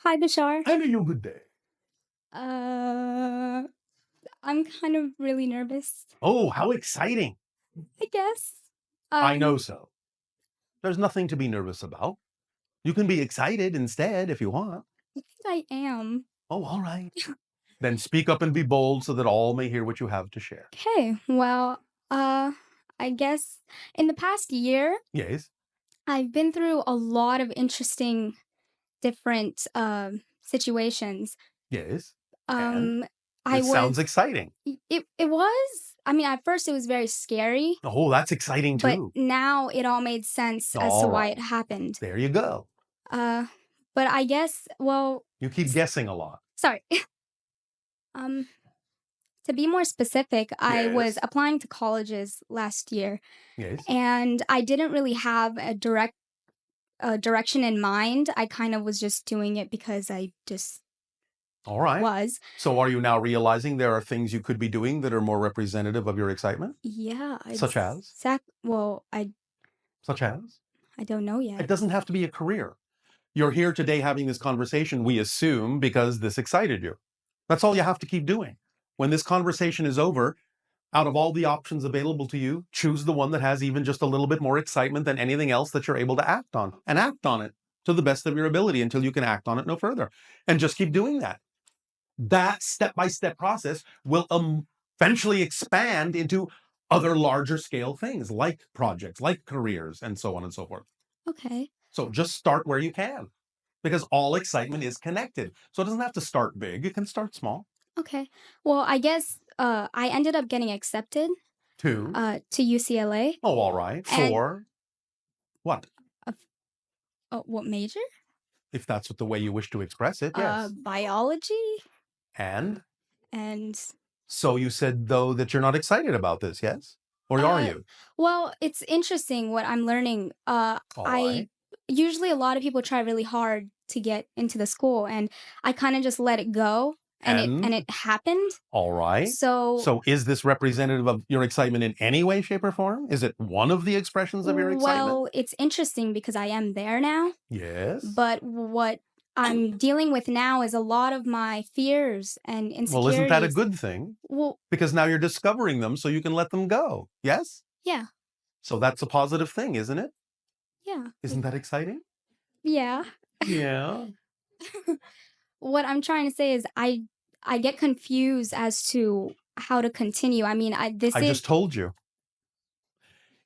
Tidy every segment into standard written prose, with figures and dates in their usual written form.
Hi, Bashar. And a good day. Uh, I'm kind of really nervous, Oh, how exciting. I guess. I know Um, so. There's nothing to be nervous about. You can be excited instead if you want. I think I am. Oh, all right. Then speak up and be bold so that all may hear what you have to share. Okay, well, uh, I guess in the past year, Yes, I've been through a lot of interesting different situations. yes. And Um, I this was sounds exciting. it was I mean, at first it was very scary, Oh, that's exciting but too. now it all made sense as to All why right. it happened. There you go. Uh, but I guess, well, You keep s- guessing a lot. sorry. Um, To be more specific, I was Yes, applying to colleges last year, yes. and I didn't really have a direction in mind. I kind of was just doing it because I just All right. was. So are you now realizing there are things you could be doing that are more representative of your excitement? Yeah, Such as? well, Such as? I don't know It yet. doesn't have to be a career. You're here today having this conversation, we assume, because this excited you. That's all you have to keep doing. When this conversation is over, out of all the options available to you, choose the one that has even just a little bit more excitement than anything else that you're able to act on, and act on it to the best of your ability until you can act on it no further. And just keep doing that. That step by step process will eventually expand into other larger scale things like projects, like careers, and so on and so forth. Okay. So just start where you can because all excitement is connected. So it doesn't have to start big, it can start small. Okay. Well, I guess I ended up getting accepted Two. to UCLA, Oh, all right. and Four. What? uh, what major? If that's what the way you wish to express it, yes. Biology, And and so you said, though, that you're not excited about this, yes? Or are Uh, you? well, it's interesting what I'm learning. All I right. usually a lot of people try really hard to get into the school, and I kind of just let it go, and And it happened. all right. So, So is this representative of your excitement in any way, shape, or form? Is it one of the expressions of your excitement? well, it's interesting because I am there now, Yes. but what I'm dealing with now is a lot of my fears and Well, isn't that a insecurities. good thing? Well, Because now you're discovering them so you can let them go. Yes? yeah, So that's a positive thing, isn't it? yeah, Isn't that exciting? yeah. Yeah. What I'm trying to say is I get confused as to how to continue. I mean, I this I is just told you.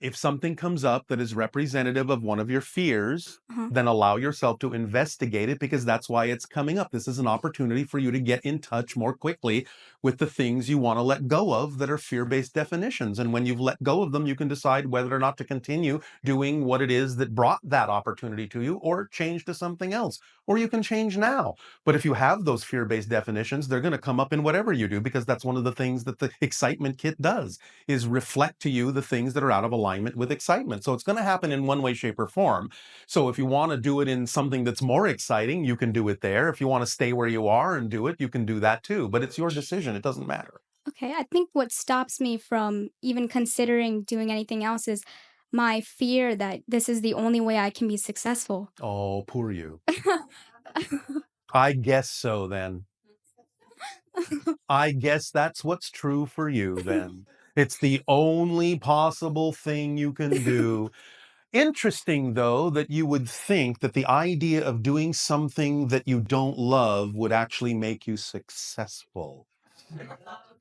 If something comes up that is representative of one of your fears, uh then allow yourself to investigate it because that's why it's coming up. This is an opportunity for you to get in touch more quickly with the things you want to let go of that are fear based definitions. And when you've let go of them, you can decide whether or not to continue doing what it is that brought that opportunity to you or change to something else. Or you can change now. But if you have those fear based definitions, they're going to come up in whatever you do because that's one of the things that the excitement kit does is reflect to you the things that are out of alignment with excitement. So it's going to happen in one way, shape, or form. So if you want to do it in something that's more exciting, you can do it there. If you want to stay where you are and do it, you can do that too. But it's your decision. It doesn't matter. Okay, I think what stops me from even considering doing anything else is my fear that this is the only way I can be successful. Oh, poor you. I guess so then. I guess that's what's true for you then. It's the only possible thing you can do. Interesting, though, that you would think that the idea of doing something that you don't love would actually make you successful.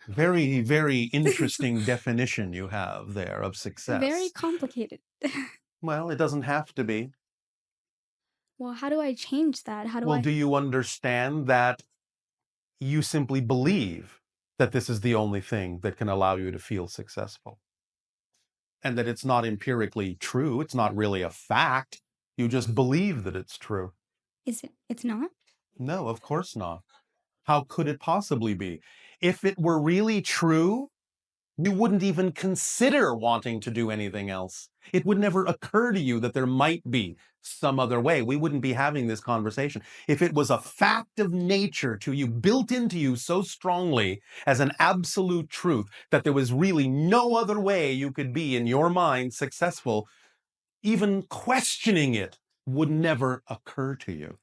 Very, very interesting definition you have there of Very success. complicated. Well, it doesn't have to be. Well, how do I change that? How do Well, I do you understand that you simply believe that this is the only thing that can allow you to feel successful? And that it's not empirically true. It's not really a fact. You just believe that it's true. it's not? No, of course not. How could it possibly be? If it were really true, you wouldn't even consider wanting to do anything else. It would never occur to you that there might be some other way. We wouldn't be having this conversation. If it was a fact of nature to you, built into you so strongly as an absolute truth that there was really no other way you could be in your mind successful, even questioning it would never occur to you.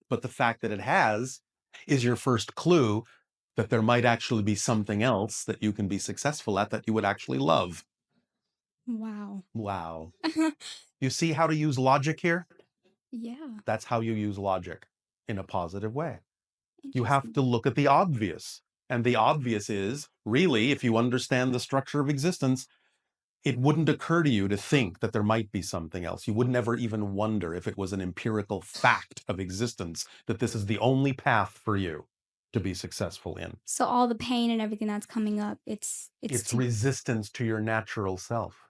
But the fact that it has is your first clue that there might actually be something else that you can be successful at that you would actually love. Wow. Wow. You see how to use logic here? Yeah. That's how you use logic in a positive way. You have Interesting. to look at the obvious. And the obvious is really, if you understand the structure of existence, it wouldn't occur to you to think that there might be something else. You would never even wonder if it was an empirical fact of existence that this is the only path for you to be successful in. So all the pain and everything that's coming up, it's It's to resistance to your natural self,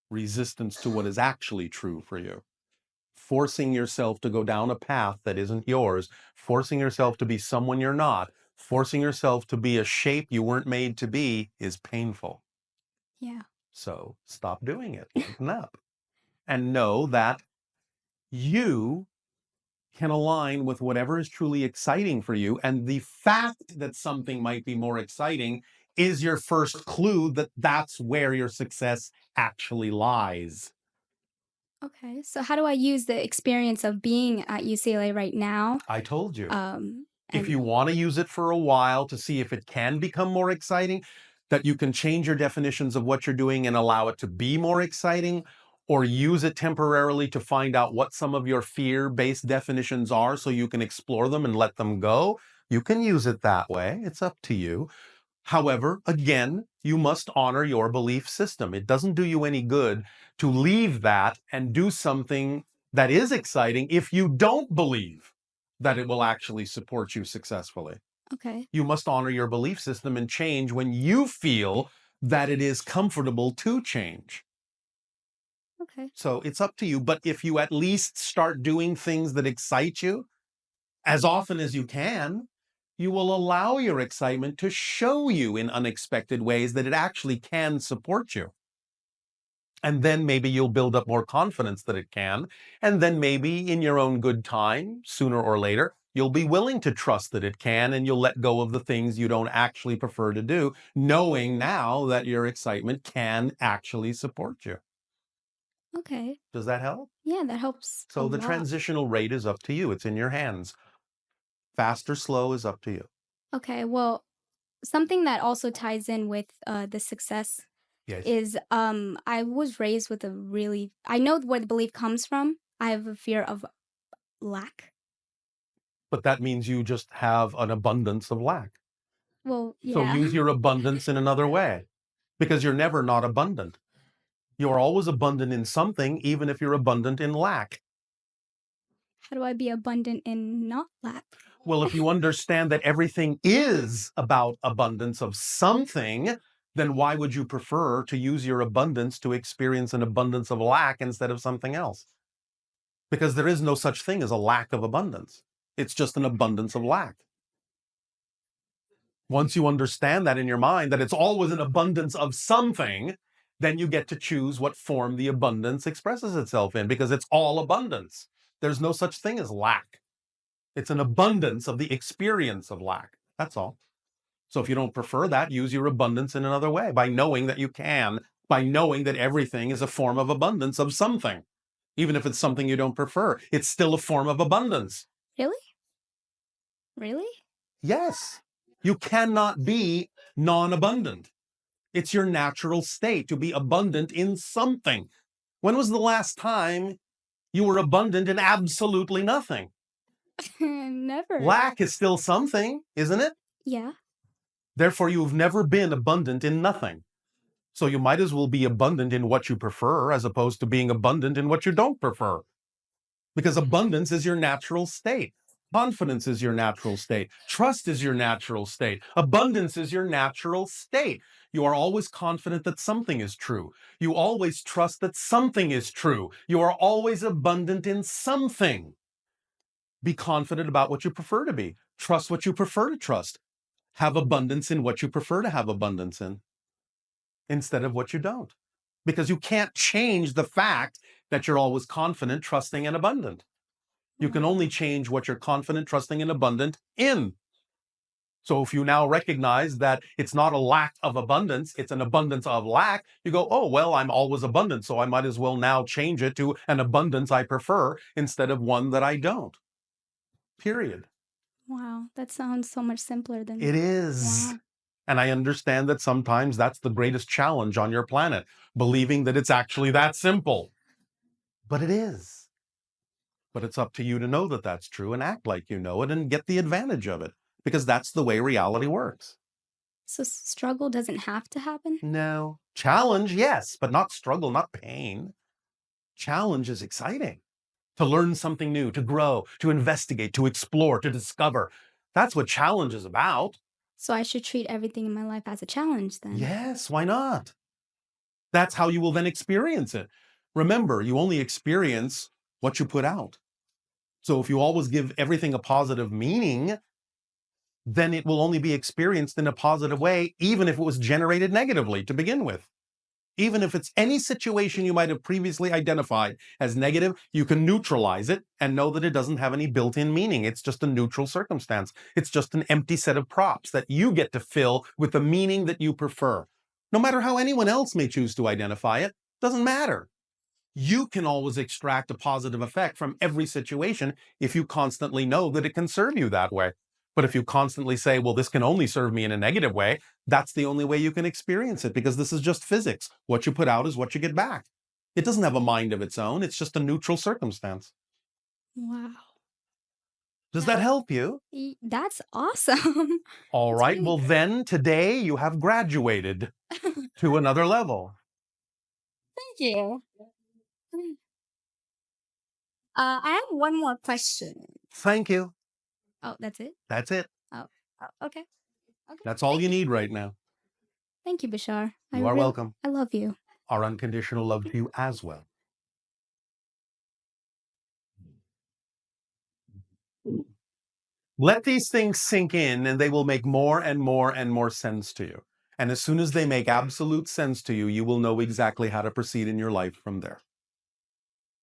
resistance to what is actually true for you. Forcing yourself to go down a path that isn't yours, forcing yourself to be someone you're not, forcing yourself to be a shape you weren't made to be is painful. yeah. So stop doing it. Lighten up. And know that you can align with whatever is truly exciting for you. And the fact that something might be more exciting is your first clue that that's where your success actually lies. Okay. So how do I use the experience of being at UCLA right now? I told you. If And you want to use it for a while to see if it can become more exciting, that you can change your definitions of what you're doing and allow it to be more exciting, or use it temporarily to find out what some of your fear-based definitions are so you can explore them and let them go, you can use it that way. It's up to you. However, again, you must honor your belief system. It doesn't do you any good to leave that and do something that is exciting if you don't believe that it will actually support you successfully. okay. You must honor your belief system and change when you feel that it is comfortable to change. Okay. So it's up to you. But if you at least start doing things that excite you as often as you can, you will allow your excitement to show you in unexpected ways that it actually can support you. And then maybe you'll build up more confidence that it can. And then maybe in your own good time, sooner or later, you'll be willing to trust that it can, and you'll let go of the things you don't actually prefer to do, knowing now that your excitement can actually support you. Okay. Does that help? Yeah, that helps a So the lot. transitional rate is up to you. It's in your hands. Fast or slow is up to you. Okay. Well, something that also ties in with the success Yes. is I was raised with a really I know where the belief comes from. I have a fear of lack. But that means you just have an abundance of lack. Well, So yeah. use your abundance in another way, because you're never not abundant. You're always abundant in something, even if you're abundant in lack. How do I be abundant in not lack? Well, if you understand that everything is about abundance of something, then why would you prefer to use your abundance to experience an abundance of lack instead of something else? Because there is no such thing as a lack of abundance. It's just an abundance of lack. Once you understand that in your mind, that it's always an abundance of something, then you get to choose what form the abundance expresses itself in, because it's all abundance. There's no such thing as lack. It's an abundance of the experience of lack. That's all. So if you don't prefer that, use your abundance in another way by knowing that you can, by knowing that everything is a form of abundance of something. Even if it's something you don't prefer, it's still a form of abundance. Really? Really? Yes, you cannot be non abundant. It's your natural state to be abundant in something. When was the last time you were abundant in absolutely nothing? Never. Lack is still something, isn't it? Yeah. Therefore, you've never been abundant in nothing. So you might as well be abundant in what you prefer as opposed to being abundant in what you don't prefer. Because abundance is your natural state. Confidence is your natural state. Trust is your natural state. Abundance is your natural state. You are always confident that something is true. You always trust that something is true. You are always abundant in something. Be confident about what you prefer to be. Trust what you prefer to trust. Have abundance in what you prefer to have abundance in instead of what you don't. Because you can't change the fact that you're always confident, trusting, and abundant. You can only Wow. change what you're confident, trusting, and abundant in. So if you now recognize that it's not a lack of abundance, it's an abundance of lack, you go, oh, well, I'm always abundant, so I might as well now change it to an abundance I prefer instead of one that I don't. period. Wow, that sounds so much simpler than It is. wow. And I understand that sometimes that's the greatest challenge on your planet, believing that it's actually that simple. But it is. But it's up to you to know that that's true and act like you know it and get the advantage of it, because that's the way reality works. So struggle doesn't have to happen? No. Challenge, yes, but not struggle, not pain. Challenge is exciting. To learn something new, to grow, to investigate, to explore, to discover. That's what challenge is about. So I should treat everything in my life as a challenge then. Yes, why not? That's how you will then experience it. Remember, you only experience what you put out. So if you always give everything a positive meaning, then it will only be experienced in a positive way, even if it was generated negatively to begin with. Even if it's any situation you might have previously identified as negative, you can neutralize it and know that it doesn't have any built-in meaning. It's just a neutral circumstance. It's just an empty set of props that you get to fill with the meaning that you prefer. No matter how anyone else may choose to identify it, doesn't matter. You can always extract a positive effect from every situation if you constantly know that it can serve you that way. But if you constantly say, well, this can only serve me in a negative way, that's the only way you can experience it, because this is just physics. What you put out is what you get back. It doesn't have a mind of its own. It's just a neutral circumstance. Wow. Does That that help you? that's awesome. All It's right. really Well, then today you have graduated good. to another level. Thank you. I have one more question. Thank you. Oh, that's it? That's it. Oh, okay. Okay. That's all Thank you you. need right now. Thank you, Bashar. You are welcome. I love you. Our unconditional love to you as well. Let these things sink in and they will make more and more and more sense to you. And as soon as they make absolute sense to you, you will know exactly how to proceed in your life from there.